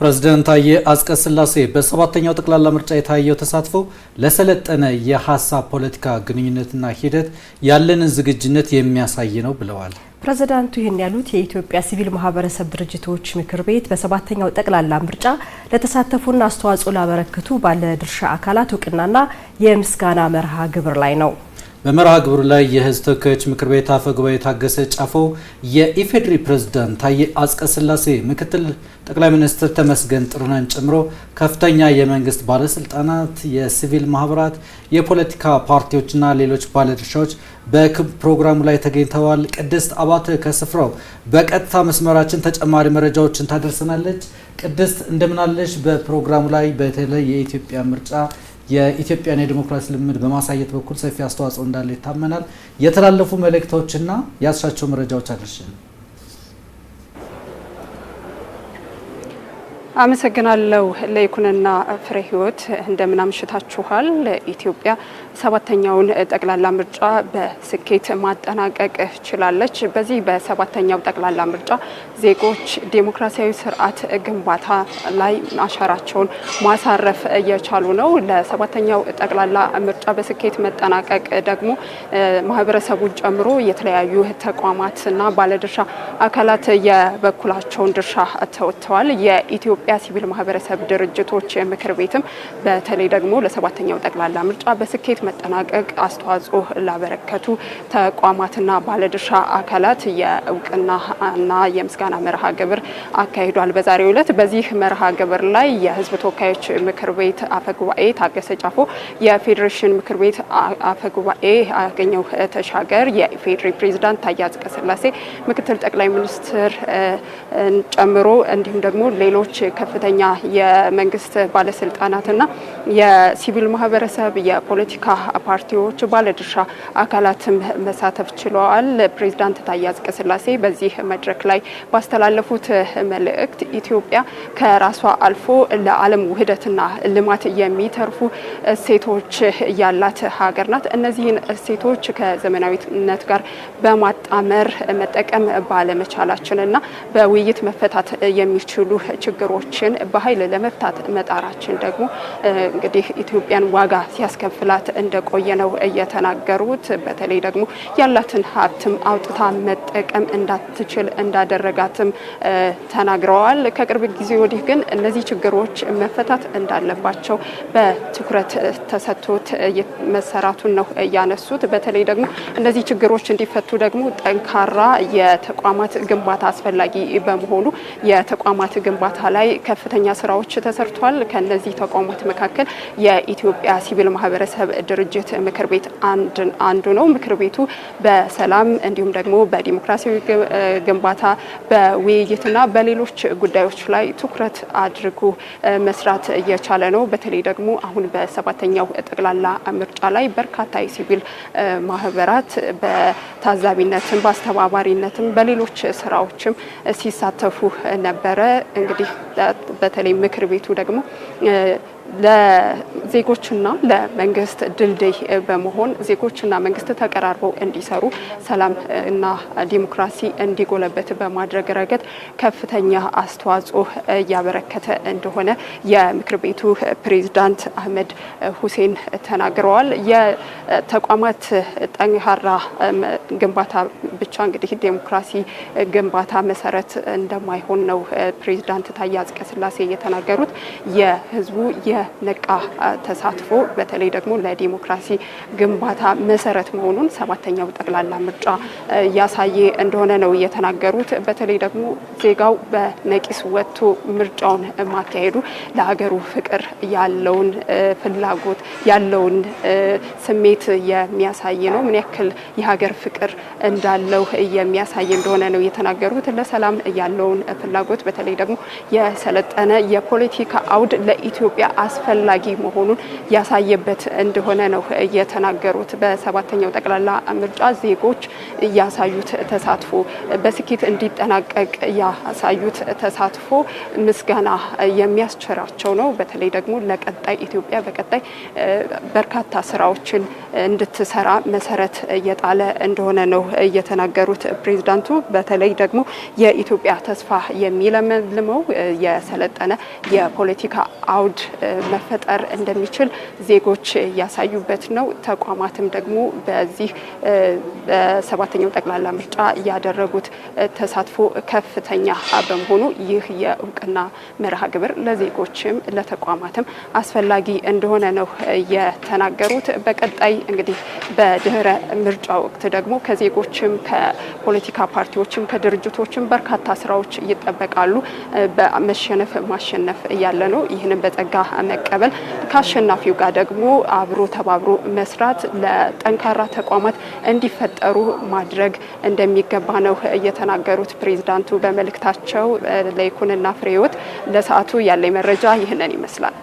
ፕሬዝዳንት ታዬ አጽቀሥላሴ በሰባተኛው ጠቅላላ ምርጫ የታየው ተሳትፎ ለሰለጠነ የሐሳብ ፖለቲካ ግንኙነትና ሂደት ያለንን ዝግጁነት የሚያሳይ ነው ብለዋል። ፕሬዝዳንቱ ይህን ያሉት የኢትዮጵያ ሲቪል ማህበረሰብ ድርጅቶች ምክር ቤት በሰባተኛው ጠቅላላ ምርጫ ለተሳተፉና አስተዋጽኦ ላበረከቱ ባለድርሻ አካላት እውቅናና የምስጋና መርሃ ግብር ላይ ነው። በመርሃ ግብሩ ላይ የሕዝብ ተወካዮች ምክር ቤት አፈ ጉባኤ ታገሰ ጫፎ፣ የኢፌዴሪ ፕሬዝዳንት ታዬ አጽቀሥላሴ፣ ምክትል ጠቅላይ ሚኒስትር ተመስገን ጥሩነህን ጨምሮ ከፍተኛ የመንግስት ባለስልጣናት፣ የሲቪል ማህበራት፣ የፖለቲካ ፓርቲዎችና ሌሎች ባለድርሻዎች በፕሮግራሙ ላይ ተገኝተዋል። ቅድስት አባተ ከስፍራው በቀጥታ መስመራችን ተጨማሪ መረጃዎችን ታደርሰናለች። ቅድስት እንደምናለሽ? በፕሮግራሙ ላይ በተለይ የኢትዮጵያ ምርጫ የኢትዮጵያን የዲሞክራሲ ልምድ በማሳየት በኩል ሰፊ አስተዋጽኦ እንዳለ ይታመናል። የተላለፉ መልእክቶችና ያስሻቸው መረጃዎች አድርሽን። አመሰግናለሁ ለይኩንና ፍሬ ህይወት። እንደምን አምሽታችኋል። ኢትዮጵያ ሰባተኛውን ጠቅላላ ምርጫ በስኬት ማጠናቀቅ ችላለች። በዚህ በሰባተኛው ጠቅላላ ምርጫ ዜጎች ዴሞክራሲያዊ ስርዓት ግንባታ ላይ አሻራቸውን ማሳረፍ እየቻሉ ነው። ለሰባተኛው ጠቅላላ ምርጫ በስኬት መጠናቀቅ ደግሞ ማህበረሰቡን ጨምሮ የተለያዩ ተቋማትና ባለድርሻ አካላት የበኩላቸውን ድርሻ ተወጥተዋል። የኢትዮጵያ ሲቪል ማህበረሰብ ድርጅቶች ምክር ቤትም በተለይ ደግሞ ለሰባተኛው ጠቅላላ ምርጫ በስኬት መጠናቀቅ አስተዋጽኦ ላበረከቱ ተቋማትና ባለድርሻ አካላት የእውቅናና የምስጋና መርሃ ግብር አካሂዷል። በዛሬው ዕለት በዚህ መርሃ ግብር ላይ የህዝብ ተወካዮች ምክር ቤት አፈጉባኤ ታገሰ ጫፎ፣ የፌዴሬሽን ምክር ቤት አፈጉባኤ አገኘሁ ተሻገር፣ የኢፌዴሪ ፕሬዝዳንት ታዬ አጽቀሥላሴ፣ ምክትል ጠቅላይ ሚኒስትር ጨምሮ እንዲሁም ደግሞ ሌሎች ከፍተኛ የመንግስት ባለስልጣናትና የሲቪል ማህበረሰብ የፖለቲካ ፓርቲዎች ባለድርሻ አካላትም መሳተፍ ችለዋል። ፕሬዝዳንት ታዬ አጽቀሥላሴ በዚህ መድረክ ላይ ባስተላለፉት መልእክት ኢትዮጵያ ከራሷ አልፎ ለዓለም ውህደትና ልማት የሚተርፉ እሴቶች ያላት ሀገር ናት። እነዚህን እሴቶች ከዘመናዊነት ጋር በማጣመር መጠቀም ባለመቻላችንና በውይይት መፈታት የሚችሉ ችግሮችን በኃይል ለመፍታት መጣራችን ደግሞ እንግዲህ ኢትዮጵያን ዋጋ ሲያስከፍላት እንደቆየ ነው እየተናገሩት። በተለይ ደግሞ ያላትን ሀብትም አውጥታ መጠቀም እንዳትችል እንዳደረጋትም ተናግረዋል። ከቅርብ ጊዜ ወዲህ ግን እነዚህ ችግሮች መፈታት እንዳለባቸው በትኩረት ተሰጥቶት መሰራቱን ነው ያነሱት። በተለይ ደግሞ እነዚህ ችግሮች እንዲፈቱ ደግሞ ጠንካራ የተቋማት ግንባታ አስፈላጊ በመሆኑ የተቋማት ግንባታ ላይ ከፍተኛ ስራዎች ተሰርቷል። ከነዚህ ተቋማት መካከል የኢትዮጵያ ሲቪል ማህበረሰብ ድርጅት ምክር ቤት አንዱ ነው። ምክር ቤቱ በሰላም እንዲሁም ደግሞ በዲሞክራሲያዊ ግንባታ በውይይትና በሌሎች ጉዳዮች ላይ ትኩረት አድርጎ መስራት እየቻለ ነው። በተለይ ደግሞ አሁን በሰባተኛው ጠቅላላ ምርጫ ላይ በርካታ የሲቪል ማህበራት በታዛቢነትም በአስተባባሪነትም በሌሎች ስራዎችም ሲሳተፉ ነበረ። እንግዲህ በተለይ ምክር ቤቱ ደግሞ ለዜጎችና ለመንግስት ድልድይ በመሆን ዜጎችና መንግስት ተቀራርበው እንዲሰሩ ሰላም እና ዲሞክራሲ እንዲጎለበት በማድረግ ረገድ ከፍተኛ አስተዋጽኦ እያበረከተ እንደሆነ የምክር ቤቱ ፕሬዝዳንት አህመድ ሁሴን ተናግረዋል። የተቋማት ጠንካራ ግንባታ ብቻ እንግዲህ ዲሞክራሲ ግንባታ መሰረት እንደማይሆን ነው ፕሬዝዳንት ታዬ አጽቀሥላሴ የተናገሩት። የህዝቡ የነቃ ተሳትፎ በተለይ ደግሞ ለዲሞክራሲ ግንባታ መሰረት መሆኑን ሰባተኛው ጠቅላላ ምርጫ ያሳየ እንደሆነ ነው የተናገሩት። በተለይ ደግሞ ዜጋው በነቂስ ወጥቶ ምርጫውን ማካሄዱ ለሀገሩ ፍቅር ያለውን ፍላጎት ያለውን ስሜት የሚያሳይ ነው። ምን ያክል የሀገር ፍቅር እንዳለው የሚያሳይ እንደሆነ ነው የተናገሩት። ለሰላም ያለውን ፍላጎት በተለይ ደግሞ የሰለጠነ የፖለቲካ አውድ ለኢትዮጵያ አስፈላጊ መሆኑን ያሳየበት እንደሆነ ነው የተናገሩት። በሰባተኛው ጠቅላላ ምርጫ ዜጎች ያሳዩት ተሳትፎ በስኬት እንዲጠናቀቅ ያሳዩት ተሳትፎ ምስጋና የሚያስቸራቸው ነው። በተለይ ደግሞ ለቀጣይ ኢትዮጵያ በቀጣይ በርካታ ስራዎችን እንድትሰራ መሰረት እየጣለ እንደሆነ ነው የተናገሩት ፕሬዝዳንቱ። በተለይ ደግሞ የኢትዮጵያ ተስፋ የሚለመልመው የሰለጠነ የፖለቲካ አውድ መፈጠር እንደሚችል ዜጎች ያሳዩበት ነው። ተቋማትም ደግሞ በዚህ በሰባተኛው ጠቅላላ ምርጫ ያደረጉት ተሳትፎ ከፍተኛ በመሆኑ ይህ የእውቅና መርሃ ግብር ለዜጎችም ለተቋማትም አስፈላጊ እንደሆነ ነው የተናገሩት። በቀጣይ እንግዲህ በድህረ ምርጫ ወቅት ደግሞ ከዜጎችም ከፖለቲካ ፓርቲዎችም ከድርጅቶችም በርካታ ስራዎች ይጠበቃሉ። በመሸነፍ ማሸነፍ ያለ ነው። ይህንን በጸጋ መቀበል ከአሸናፊው ጋር ደግሞ አብሮ ተባብሮ መስራት ለጠንካራ ተቋማት እንዲፈጠሩ ማድረግ እንደሚገባ ነው የተናገሩት ፕሬዝዳንቱ በመልእክታቸው። ለይኩንና ፍሬህይወት ለሰዓቱ ያለኝ መረጃ ይህንን ይመስላል።